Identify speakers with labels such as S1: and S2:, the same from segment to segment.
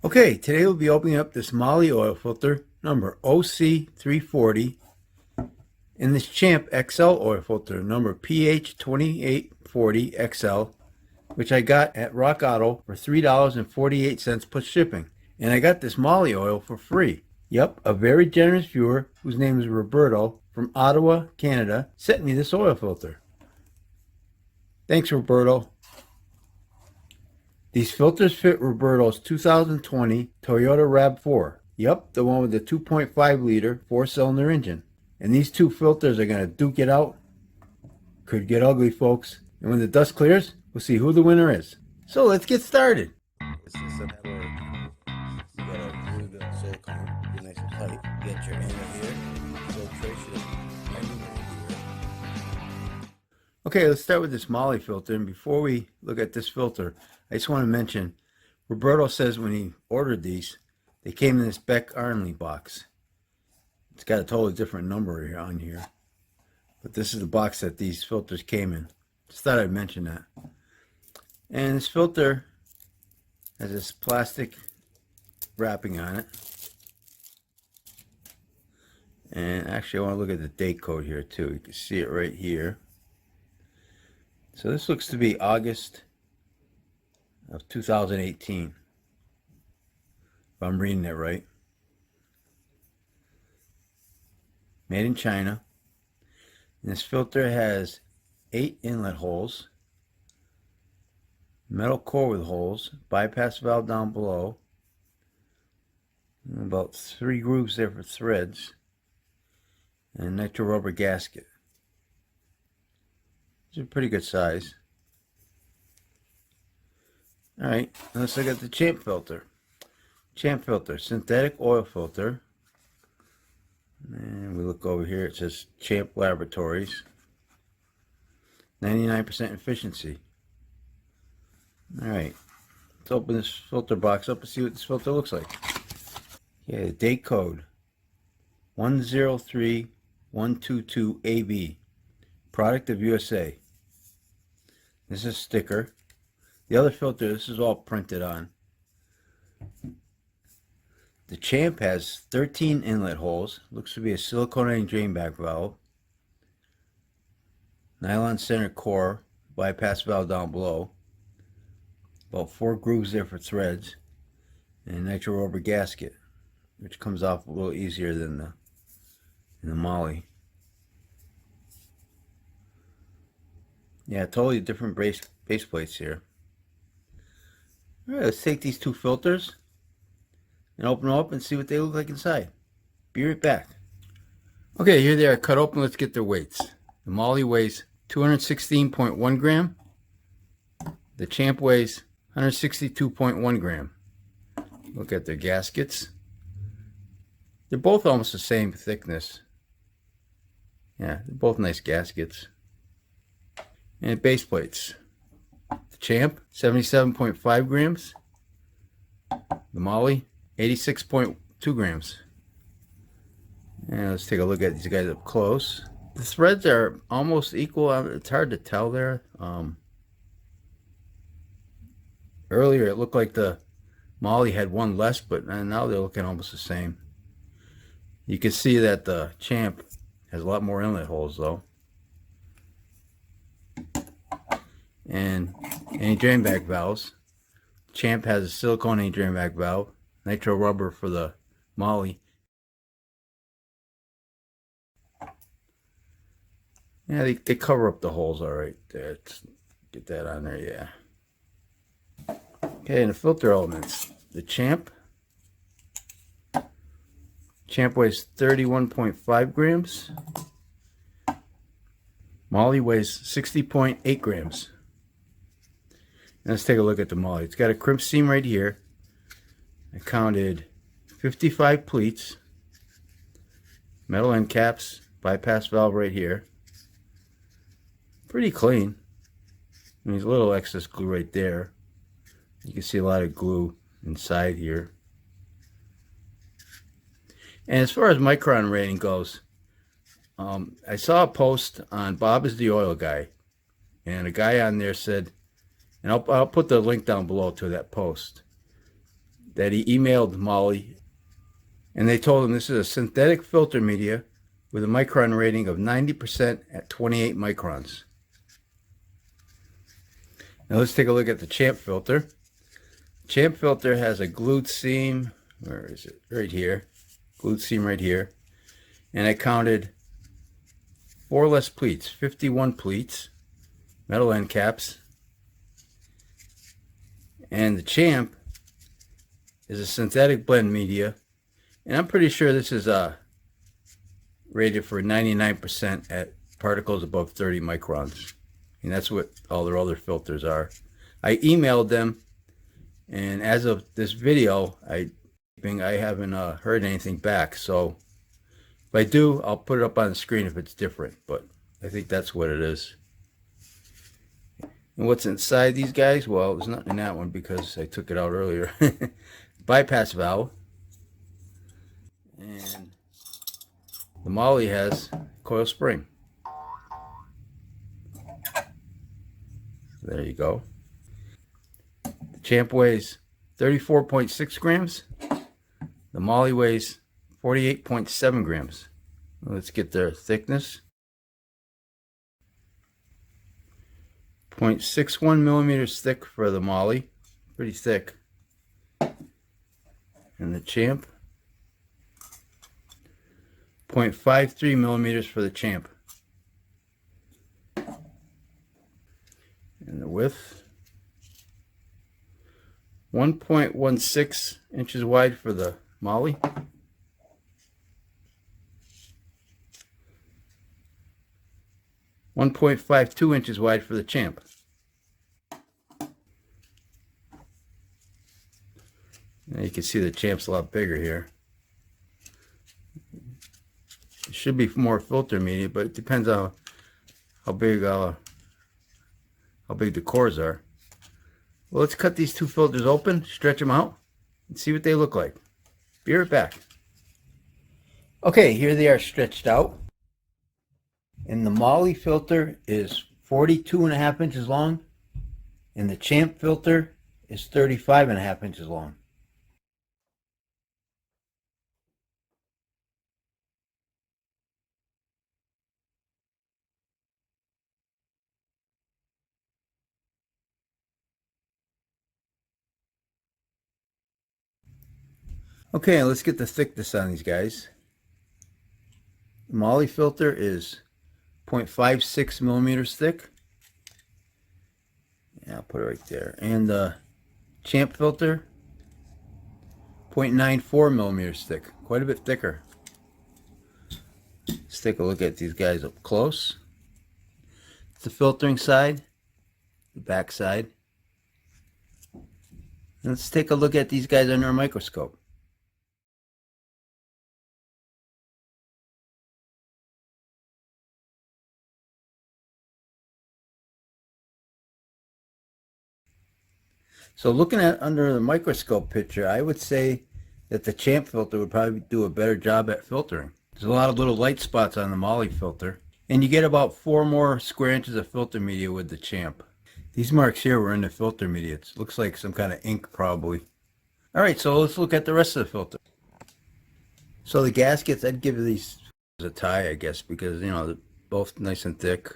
S1: Okay, today we'll be opening up this Mahle oil filter number OC340 and this ChampXL oil filter number PH2840XL, which I got at Rock Auto for $3.48 plus shipping. And I got this Mahle oil for free. Yep, a very generous viewer whose name is Roberto from Ottawa, Canada, sent me this oil filter. Thanks, Roberto. These filters fit Roberto's 2020 Toyota RAV4. Yep, the one with the 2.5 liter 4-cylinder engine. And these two filters are going to duke it out. Could get ugly, folks. And when the dust clears, we'll see who the winner is. So let's get started.
S2: It's just a matter of you gotta glue the silicone, get nice and tight, get your inner here, filtration everywhere here.
S1: Okay, let's start with this Mahle filter. And before we look at this filter, I just want to mention, Roberto says when he ordered these, they came in this Beck Arnley box. It's got a totally different number here on here. But this is the box that these filters came in. Just thought I'd mention that. And this filter has this plastic wrapping on it. And actually I want to look at the date code here too. You can see it right here. So this looks to be August of 2018. If I'm reading it right. Made in China. And this filter has 8 inlet holes, metal core with holes, bypass valve down below, and about 3 grooves there for threads, and a nitro rubber gasket. It's a pretty good size. Alright, let's look at the Champ filter. Champ filter, synthetic oil filter. And we look over here, it says Champ Laboratories. 99% efficiency. Alright, let's open this filter box up and see what this filter looks like. Yeah, the date code 103122AB. Product of USA. This is a sticker. The other filter, this is all printed on. The Champ has 13 inlet holes. Looks to be a silicone drain back valve. Nylon center core, bypass valve down below. About 4 grooves there for threads. And a nitro rubber gasket, which comes off a little easier than the Mahle. Yeah, totally different base plates here. Alright, let's take these two filters and open them up and see what they look like inside. Be right back. Okay, here they are cut open. Let's get their weights. The Mahle weighs 216.1 gram. The Champ weighs 162.1 gram. Look at their gaskets. They're both almost the same thickness. Yeah, they're both nice gaskets. And base plates. The Champ, 77.5 grams. The Mahle, 86.2 grams. And let's take a look at these guys up close. The threads are almost equal. It's hard to tell there. Earlier it looked like the Mahle had one less, but now they're looking almost the same. You can see that the Champ has a lot more inlet holes though. And any drain back valves. Champ has a silicone drain back valve, nitro rubber for the Mahle. Yeah, they cover up the holes all right there. Let's get that on there, yeah. Okay, and the filter elements. The Champ weighs 31.5 grams. Mahle weighs 60.8 grams. Let's take a look at the Mahle. It's got a crimp seam right here. I counted 55 pleats, metal end caps, bypass valve right here. Pretty clean. There's a little excess glue right there. You can see a lot of glue inside here. And as far as micron rating goes, I saw a post on Bob is the Oil Guy, and a guy on there said, and I'll put the link down below to that post. that he emailed Mahle, and they told him this is a synthetic filter media with a micron rating of 90% at 28 microns. Now let's take a look at the Champ filter. Champ filter has a glued seam, where is it? Right here. Glued seam right here. And I counted 4 less pleats, 51 pleats, metal end caps. And the Champ is a synthetic blend media. And I'm pretty sure this is rated for 99% at particles above 30 microns. And that's what all their other filters are. I emailed them, and as of this video, I haven't heard anything back. So if I do, I'll put it up on the screen if it's different, but I think that's what it is. And what's inside these guys? Well, there's nothing in that one because I took it out earlier. Bypass valve. And the Mahle has coil spring. There you go. The Champ weighs 34.6 grams. The Mahle weighs 48.7 grams. Let's get their thickness. 0.61 millimeters thick for the Mahle. Pretty thick. And the Champ. 0.53 millimeters for the Champ. And the width, 1.16 inches wide for the Mahle, 1.52 inches wide for the Champ. Now you can see the Champ's a lot bigger here. It should be more filter media, but it depends on how big the cores are. Well, let's cut these two filters open, stretch them out, and see what they look like. Be right back. Okay, here they are stretched out. And the Mahle filter is 42.5 inches long, and the Champ filter is 35.5 inches long. Okay, let's get the thickness on these guys. The Mahle filter is 0.56 millimeters thick. Yeah, I'll put it right there. And the Champ filter, 0.94 millimeters thick. Quite a bit thicker. Let's take a look at these guys up close. It's the filtering side, the back side. And let's take a look at these guys under a microscope. So looking at under the microscope picture, I would say that the Champ filter would probably do a better job at filtering. There's a lot of little light spots on the Mahle filter, and you get about 4 more square inches of filter media with the Champ. These marks here were in the filter media. It looks like some kind of ink probably. Alright, so let's look at the rest of the filter. So the gaskets, I'd give these a tie, I guess, because, you know, they're both nice and thick,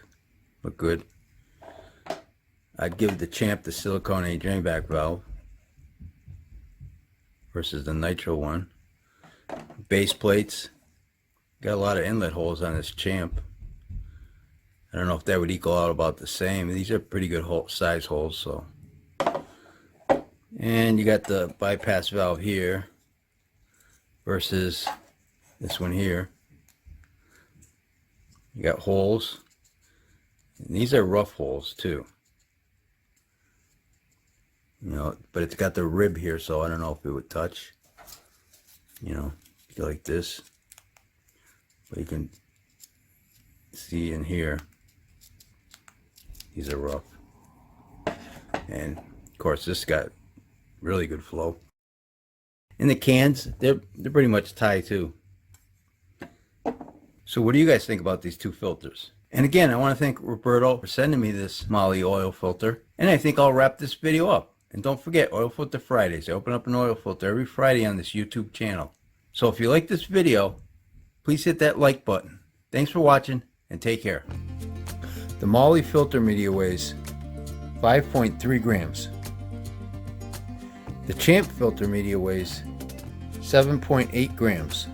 S1: look good. I'd give the Champ the silicone A drain back valve versus the nitro one. Base plates, got a lot of inlet holes on this Champ. I don't know if that would equal out about the same. These are pretty good size holes, so. And you got the bypass valve here versus this one here. You got holes, and these are rough holes too. You know, but it's got the rib here, so I don't know if it would touch. You know, go like this. But you can see in here, these are rough. And of course, this got really good flow. And the cans, they're pretty much tie too. So what do you guys think about these two filters? And again, I want to thank Roberto for sending me this Mahle oil filter. And I think I'll wrap this video up. And don't forget, Oil Filter Fridays. I open up an oil filter every Friday on this YouTube channel. So if you like this video, please hit that like button. Thanks for watching, and take care. The Mahle filter media weighs 5.3 grams. The Champ filter media weighs 7.8 grams.